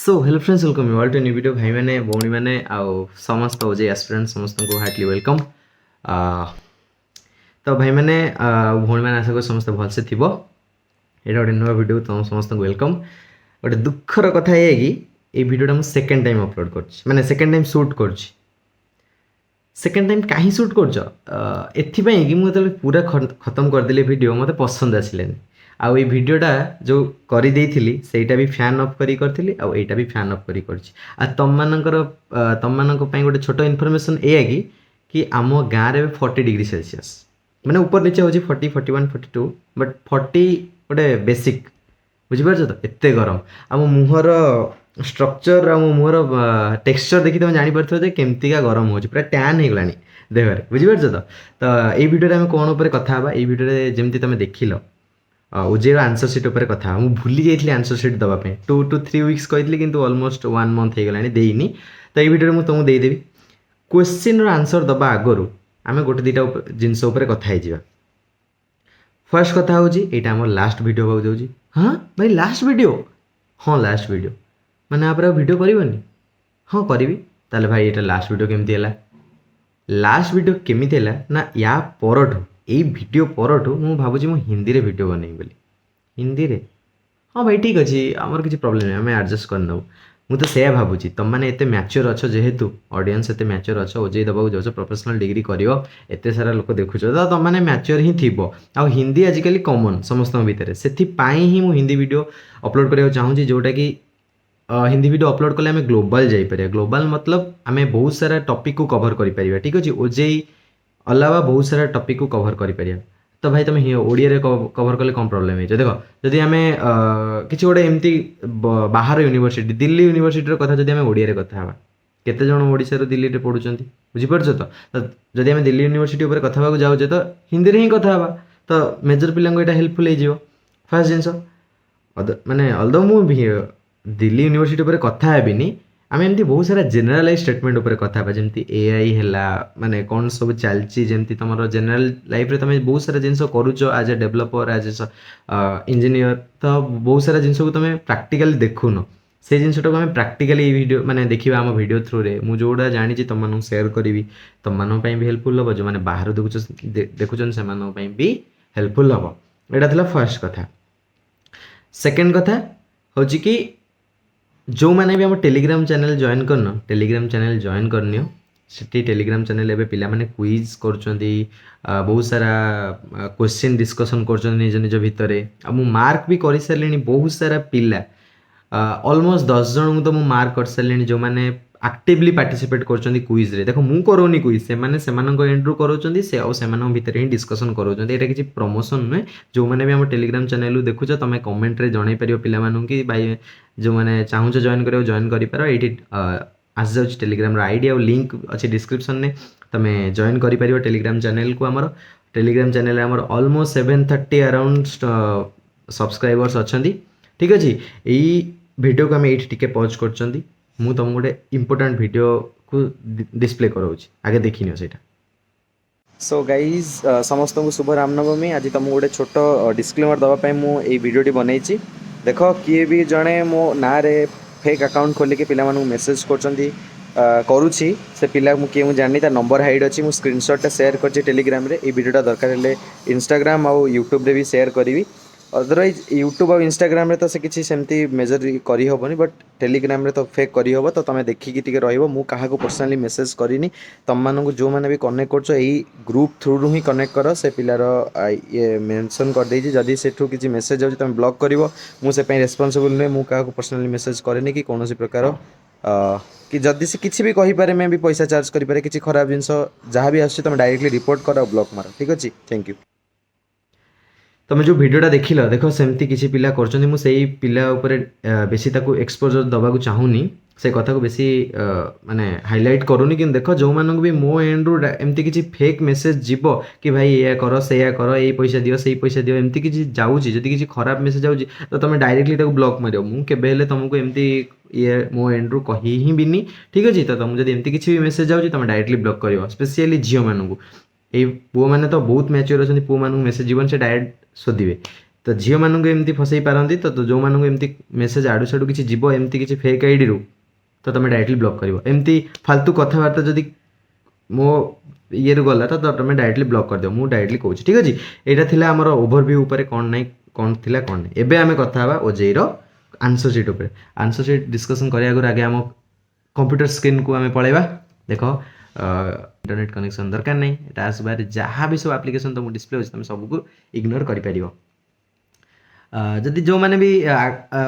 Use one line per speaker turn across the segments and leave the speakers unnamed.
So hello friends welcome you all to new video भाई मैंने भौणी मैंने आउ समस्त ओजे एस्पिरेंट समस्त को हार्टली वेलकम। तो भाई मैंने भौणी मैंने आशा करी समस्त भलसे थी ये गोटे नुआ वीडियो तुम समस्त वेलकम। गोटे दुखर कथा ये कि ये वीडियोटा मुझे सेकेंड टाइम अपलोड कर मैंने सेकेंड टाइम शूट कर सेकेंड टाइम कहीं शूट कर एथिपाई कि मुझे पूरा खत्म करदेली वीडियो मत पसंद आसिलानी आउ ये वीडियोटा जो करी सेटा भी फैन अफ करी आउ एटा भी फैन अफ करी तुम मानकर गोटे छोट इनफॉरमेशन ये कि आम गाँव में 40 डिग्री सेल्सियस माने ऊपर नीचे हो 40 41 42 बट 40 गोटे बेसिक बुझीपार तो एत गरम आम मुहर स्ट्रक्चर आ मुहर टेक्सचर देखी तुम जापर केमतीका गरम हो पूरा टैन हो गलानी देहर बुझीपार तो ये वीडियो आम कौन उपर कथा ये वीडियो जमती तुम देखिल ओजेर आंसर सीट उपर कथा मुझे भूली जाइए आंसर सीट दवाई 2 to 3 वीक्स कही कि अलमोस्ट 1 month हो गलानी देनी तो ये वीडियो मुझे तुमको देदेवी क्वेश्चन आंसर दबा आगु आम गोटे दुटा जिनस कथा हो फर्स्ट कथा हूँ यहाँ आम लास्ट वीडियो होगा जाऊँगी हाँ भाई लास्ट वीडियो हाँ लास्ट वीडियो मैंने आप वीडियो करनी हाँ करी ताले भाई ये लास्ट वीडियो केमती है लास्ट वीडियो केमी ना या परठू यही वीडियो परठू मु भावुँ हिंदी रे वीडियो बन बोली हिंदी रे हाँ भाई ठीक अच्छे आमर किसी प्रोब्लेम नहीं आम एडजस्ट करनबू मुझे तो भावुँ तुम मैंने एत मैच्योर अच्छ जेहेतु ऑडियंस एत मैच्योर अच्छ ओजे दबाक जाऊँ प्रोफेशनल डिग्री कर एत सारा लोक देखुच तो तुम मैंने मैच्योर ही थी आ हिंदी आजिकल कमन समस्त भितर से ही मुझे हिंदी वीडियो अपलोड करने चाहूँगी जोटा कि हिंदी वीडियो अपलोड कले आम ग्लोबल जापर ग्लोबल मतलब आम बहुत सारा टॉपिक को कवर कर ठीक अच्छे ओजे अलावा बहुत सारा टॉपिक को कवर कर तो भाई तुम ओडिया कवर कले कौन प्रोब्लेम है देख जदि आम किसी गोटे एमती बाहर यूनिवर्सिटी दिल्ली यूनिवर्सिटी कथा जब आम ओडिया कथा हाँ केते जन ओडिशा दिल्ली में पढ़ुं बुझीपार तो जदि आम दिल्ली यूनिवर्सिटी उपर कथा हाँ जाऊे तो हिंदी में ही कथा हाँ तो मेजर पिला हेल्पफुल हो फास्ट जिनस माने अल्दो मु दिल्ली यूनिवर्सिटी उपर कथा हेबिनी आम एमती बहुत सारा जेनेरालाइज स्टेटमेंट उपर कथा जमी एआई है माने कौन सब चलती जमी तुम जेनेराल लाइफ रे तुम बहुत सारा जिनस करुच as a developer as a engineer तो बहुत सारा जिनस को तुम प्रैक्टिकली देखुन से जिनटा को आम प्रैक्टिकली वीडियो माने देखा आम वीडियो थ्रू रे मुझे जोड़ा जानी तुम सेयार करी तुम भी हेल्पफुल हम जो मैंने बाहर देखुन से भी हेल्पफुल हम यहाँ था फर्स्ट कथा सेकेंड कथा हूँ कि जो मैंने भी आम टेलीग्राम चैनल जॉइन करन टेलीग्राम चैनल जॉइन करनी से टेलीग्राम चैनल एवं पिला माने क्विज कर बहुत सारा क्वेश्चन डिस्कसन कर निज निज भितर मु मार्क भी कर सारे बहुत सारा पिला ऑलमोस्ट 10 जन को तो मु मार्क कर सारे जो मैंने एक्टिवली पार्टिसिपेट कर क्विज रे देखो मु करोनी क्विज से माने एंड्रू करोचंदी से और सेमान भितर ही डिस्कसन करोचंदी एटा किसी प्रमोशन नुहे जो मैंने भी आम टेलीग्राम चैनल देखुच तुम कमेंट रे जणै परियो पिला मानु कि भाई जो मैंने चाहूँ जॉइन कर जॉइन कर ये आस जा टेलीग्राम आईडी और लिंक अच्छी डिस्क्रिप्शन में तुम जॉइन कर टेलीग्राम चैनल को आमर टेलीग्राम चैनल आमर ऑलमोस्ट 730 अराउंड सब्सक्राइबर्स अच्छा ठीक अच्छे यही वीडियो को आम ये टे पॉज कर तुमको गोटे इम्पोर्टाट वीडियो को डिस्प्ले कराऊँ आगे देखनी सेटा सो गाइज समस्त को शुभ रामनवमी आज तुमको गोटे छोट डिस्क्लेमर दवाई मुझे वीडियोटी बनई देख किए भी जड़े मो ना रे फेक अकाउंट खोलिक पिला मेसेज करुँची से पिला किए मुझे जानी नंबर हाइड अच्छी मुझे स्क्रीनशॉट शेयर कर टेलीग्राम रे वीडियोटा दरकार है इंस्टाग्राम और यूट्यूब रे भी शेयर करी अदरवाइज यूट्यूब और इंस्टाग्राम रे तो से किसी सेमती मेजर करी होबनी बट टेलीग्राम रे तो फेक करी होबो तो तुम देखिकी टिके रहिबो मु काहा को पर्सनली मेसेज करिनी तुम मानू जो मैंने भी कनेक्ट करछो एही ग्रुप थ्रू ही कनेक्ट कर से पिलार ये मेंशन कर देछि जदि सेठू किसी मेसेज जाउछि तुम ब्लॉक करिवो मु से पई रेस्पोंसिबल नै मु काहा को पर्सनली मेसेज करेनी कि कोनोसी प्रकार कि जदि से किसी भी कहि पारे मैं भी पैसा चार्ज करि पारे किसी खराब जिंस जहाँ भी आछी तुम डायरेक्टली रिपोर्ट कर ब्लॉक मार ठीक अछि थैंक यू तुम जो वीडियोटा देखिल देख सेमती किसी पिला कर मुझे पिला उपरे बेसी ताकू एक्सपोजर दबाक चाहूनी से कथा को बेसी माने हाईलाइट करूनी कि देख जो मानक भी मो एंड्रु एमती किसी फेक मेसेज जीव कि भाई या कर से कर ये पैसा दियो से पैसा दियो एमती किसी जाऊँगी जदि किसी खराब मेसेज जाऊँगी तो तुम डायरेक्टली ताकू ब्लॉक मार मुझे तुमको एमती ये मो एंड्रु कही ही बिनी ठीक अच्छे तो तुम जब एमती किसी भी मेसेज जाऊँगी तुम डायरेक्टली ब्लॉक कर स्पेशली झील मानू ये पुओ मैंने तो बहुत मैच्योर अच्छा पुओ मानू मेसेज जीवन से डायरेक्ट शोधिबे तो झील मानू एमती फसई पारती तो जो मानू एमती मेसेज आड़ू साड़ू किसी जीव एमती किसी फेक आईडी रू तो तुम डायरेक्टली ब्लॉक कर एमती फालतू कथबार्ता जदि मो ये गला तो तुम डायरेक्टली ब्लॉक कर दियो मुझे डायरेक्टली कहूँ ठीक अच्छे यहाँ थी आमर ओभरव्यू उपर कौन ना कौन थी कौन नहीं एवं आम कथा ओजेईर आंसर सीट उपर आंसर सीट डिस्कसन करिया आगे आम कंप्यूटर स्क्रीन को आम पलैबा देख इंटरनेट कनेक्शन दरकार नहीं यहाँ आसबार जहाँ भी सब एप्लिकेशन तुम डिस्प्ले अच्छे तुम सबको इग्नोर कर जदि जो मैंने भी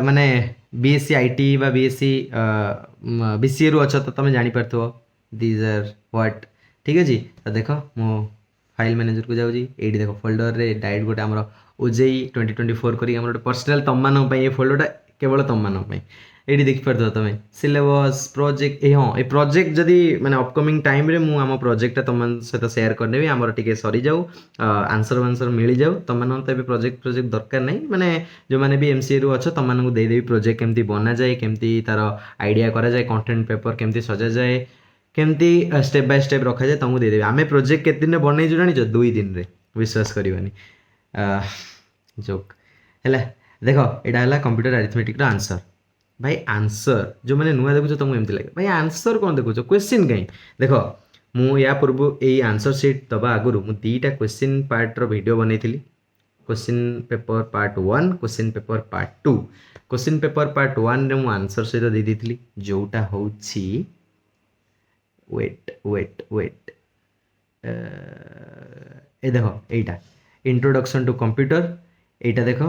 माने बीएससी आईटी बा बीएससी बीसीए रु अच्छा तो तुम जापर दीज आर व्हाट ठीक अच्छे तो देख मो फाइल मैनेजर को जाऊँगी ये देख फोल्डर रे डायरेक्ट गोटे आम ओजेई 2024 करी गोटे पर्सनाल तुम मान ये फोल्डरटा केवल तुम मान ये देखिपार तुम सिलेबस प्रोजेक्ट हाँ ये प्रोजेक्ट जदि मैंने अपकमिंग टाइम रे मु आम प्रोजेक्टा तुम सहित सेयार करदेवी आमर टे सरी जाऊ आंसर वांसर मिल जाऊ तुम तो ये प्रोजेक्ट दरकार नहीं मैंने जो मैंने भी एमसीए रु अच्छे तुम देदेवी प्रोजेक्ट केमती बना जाए केमती तार आइडिया करा जाए कंटेंट पेपर केमती सजा जाए केमती स्टेप बाय स्टेप रखा जाए तुमको देदेवी आम प्रोजेक्ट केते दिन बनई जानी 2 दिन रे विश्वास करवानी जोक है देख यहाँ कंप्यूटर अरिथमेटिक आंसर भाई आंसर जो मैंने नुआ देखुच तुमको एमती लगे भाई आंसर कौन देखुच क्वेश्चन कहीं देख मु या पूर्व यही आंसर सीट दबा आगु मु 2टा क्वेश्चन पार्ट रो वीडियो बनई question paper part 1 question paper part 2 question paper part 1 रे मु आंसर सहित दे दी जोटा होची वेट वेट वेट ए देख एटा इंट्रोडक्शन टू कंप्यूटर एटा देख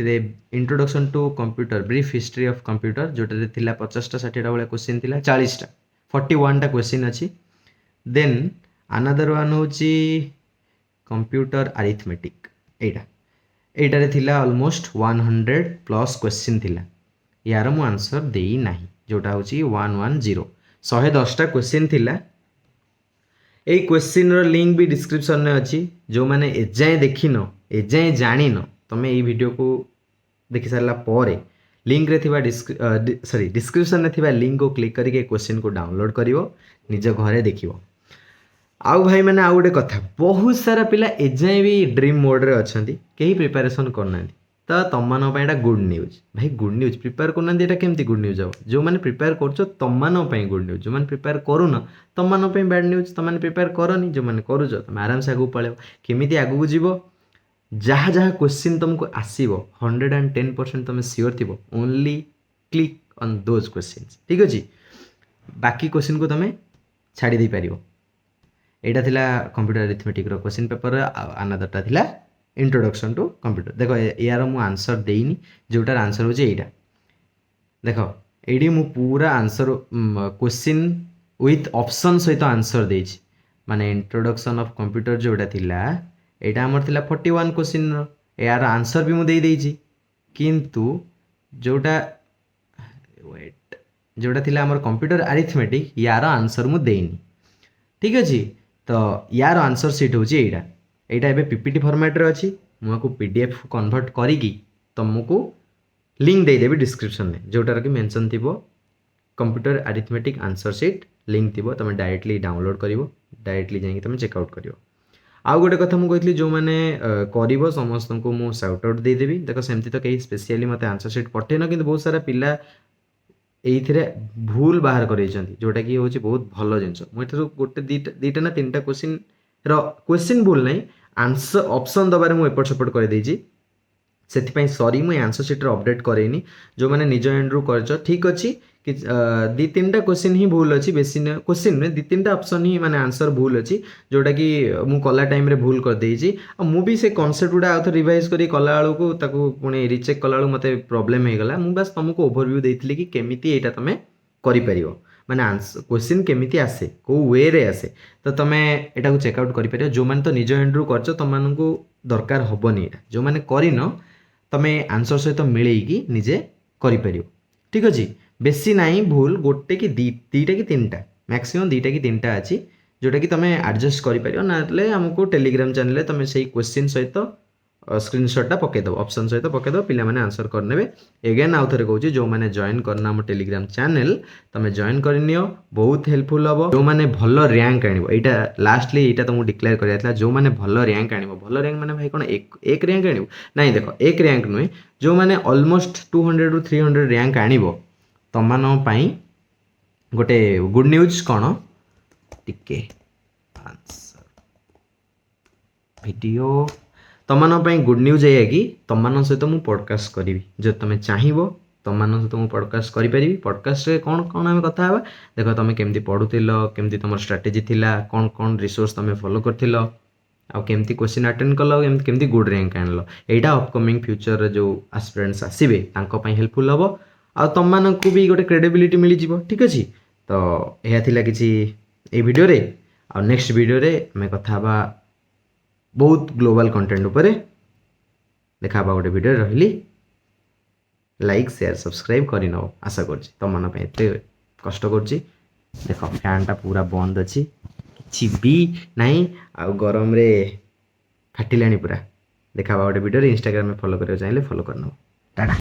a introduction to computer brief history of computer जोटा थी 50टा 60टा भाई क्वेश्चन थी 40टा 41टा क्वेश्चन अच्छी देन अनदर वन हूँ कंप्यूटर अरिथमेटिक एटारे थिला ऑलमोस्ट 100+ क्वेश्चन थिला यार मु आंसर देई नाही जोटा हूँ 110 110टा क्वेश्चन थिला ए क्वेश्चन रो लिंक भी डिस्क्रिप्शन में अच्छी जो मैंने एजाए देखिन एजाए जानिन तुम ये वीडियो को देखि सारा पर लिंक रे थिबा सॉरी डिस्क्रिप्शन रे थिबा लिंक को क्लिक करके क्वेश्चन को डाउनलोड करिवो निज घरे देखिवो आउ भाई मैंने आउ गोटे कथा बहुत सारा पिला एजाए भी ड्रीम मोड रे अछंती केही प्रिपरेशन करना तो तुम मान गुड न्यूज भाई गुड न्यूज प्रिपेयर करना यहाँ केमती गुड न्यूज हम जो मैंने प्रिपेयर कर तुम गुड न्यूज जो मैंने प्रिपेयर करून तुम मान बैड न्यूज तुम प्रिपेयर करनी जो मैंने करुच तुम आराम से आगू पलैब केमी आगू जीव जहाँ जहाँ क्वेश्चन तुमको आसो 110% तुम सियोर थी only click on those question ठीक अच्छे बाकी क्वेश्चन को तुम छाड़ी दे पार यहाँ थिला कंप्यूटर अरिथमेटिक क्वेश्चन पेपर अनदरटा थिला इंट्रोडक्शन टू कंप्यूटर देख यार मु आंसर देनी जोटार आंसर हो यहाँ देख ये मु पूरा आंसर क्वेश्चन विथ ऑप्शन सहित आंसर दे माने इंट्रोडक्शन ऑफ कंप्यूटर जोटा थिला यहाँ आमर थिला 41 क्वेश्चन यार आंसर भी मुझे देदेछि किंतु जोटा वेट जोटा थिला आमर कंप्यूटर अरिथमेटिक यार आंसर मु देनी ठीक अच्छे तो यार आंसर सीट हूँ यहाँ यहाँ एवं पीपीटी फॉर्मेट रे अच्छी मुझे पीडीएफ कन्वर्ट करी तुमको लिंक देदेवी डिस्क्रिप्शन में जोटार कि मेंशन थी computer arithmetic answer sheet link थी तुम डायरेक्टली डाउनलोड कर डायरेक्टली जाकि तुम चेकआउट कर आउ गोटे कथा मुझे जो मैंने कर समस्त को मुझे साउट आउट देदेवी देख सेमती तो कहीं स्पेशली मत आंसर सीट पठेन कि बहुत सारा पिला ये भूल बाहर कर जोटा कि हूँ बहुत भल जिन मुझे गोटे दीटा ना 3टा क्वेश्चन क्वेश्चन भूल ना आंसर ऑप्शन दबारे मुझे एपट सेपट कर से सॉरी मुझे आंसर सीट अपडेट करेनी जो मैंने निज एंड्रु कर ठीक अच्छे कि 2-3टा क्वेश्चन ही भूल अच्छी बेसी क्वेश्चन में 2-3टा ऑप्शन ही माने आंसर भूल अच्छी जोटा कि मु कला टाइम रे भूल कर देइछि आ मु भी से कांसेप्ट गुडा आउथ रिवाइज करी कला वाला को ताको पुणी रिचेक कला वाला मते प्रॉब्लम हे गला मु बस तुमको ओवरव्यू देइथिले कि केमिति एटा तमे करि परियो माने आंसर क्वेश्चन केमिति आसे को वे रे आसे तो तमे एटा को चेकआउट करि परियो जो माने तो निज एंड्रु करछ तुम मानकु दरकार हबनी एटा जो माने करिनो तमे आंसर सहित मिलेगी निजे करि परियो ठीक अछि बेसी नहीं भूल गोटे कि दीटा कि 3टा मैक्सिमम 2टा कि 3टा अच्छी जोटा कि तुम एडजस्ट कर आमको टेलीग्राम चैनल तुम से क्वेश्चन सहित स्क्रीनशॉटा पकईदेव ऑप्शन सहित पकईदेव पिलाने आंसर करने एगेन आउ थे कहूँ जो मैंने जॉइन करना आम टेलीग्राम चैनल तुम जॉइन करनी बहुत हेल्पफुल हम जो मैंने भल रैंक आईटा लास्टली यहाँ तुमको डिक्लेयर कराइला जो मैंने भल रैंक भल रैंक मैंने भाई कौन एक रैंक आण ना देख एक रैंक नुहे जो मैंने ऑलमोस्ट 200 ରୁ 300 रैंक आण तुम गोटे गुड न्यूज कौन टिके आंसर वीडियो तुम गुड न्यूज है कि तुम सहित मुझे पॉडकास्ट करी जो तुम चाहिए तुम सहित मुझे पॉडकास्ट करी पॉडकास्ट रे कौन कौन आम कथा हेबा देख तुम केमती पढ़ुल केमती तुम स्ट्राटेजी थिला कौन कौन रिसोर्स तुम फॉलो करथिल आउ केमती क्वेश्चन अटेंड कल केमती गुड रैंक आणल एटा अपकमिंग फ्यूचर जो एस्पिरेंट्स आसबे हेल्पफुल हम आ तुम को भी गोटे क्रेडिबिलिटी मिल जाव ठीक अच्छे तो यह थिला किसी ए वीडियो रे आ नेक्स्ट वीडियो रे आम कथा बहुत ग्लोबल कंटेंट उपरे देखा गोटे वीडियो रही लाइक शेयर सब्सक्राइब कर न आशा कर तुम एत कष्ट कर देख फैनटा पूरा बंद अच्छी कि भी नहीं आ गरम रे फाटिलानी पूरा देखा गोटे वीडियो इंस्टाग्राम में फॉलो करने चाहिए फॉलो करना टाटा।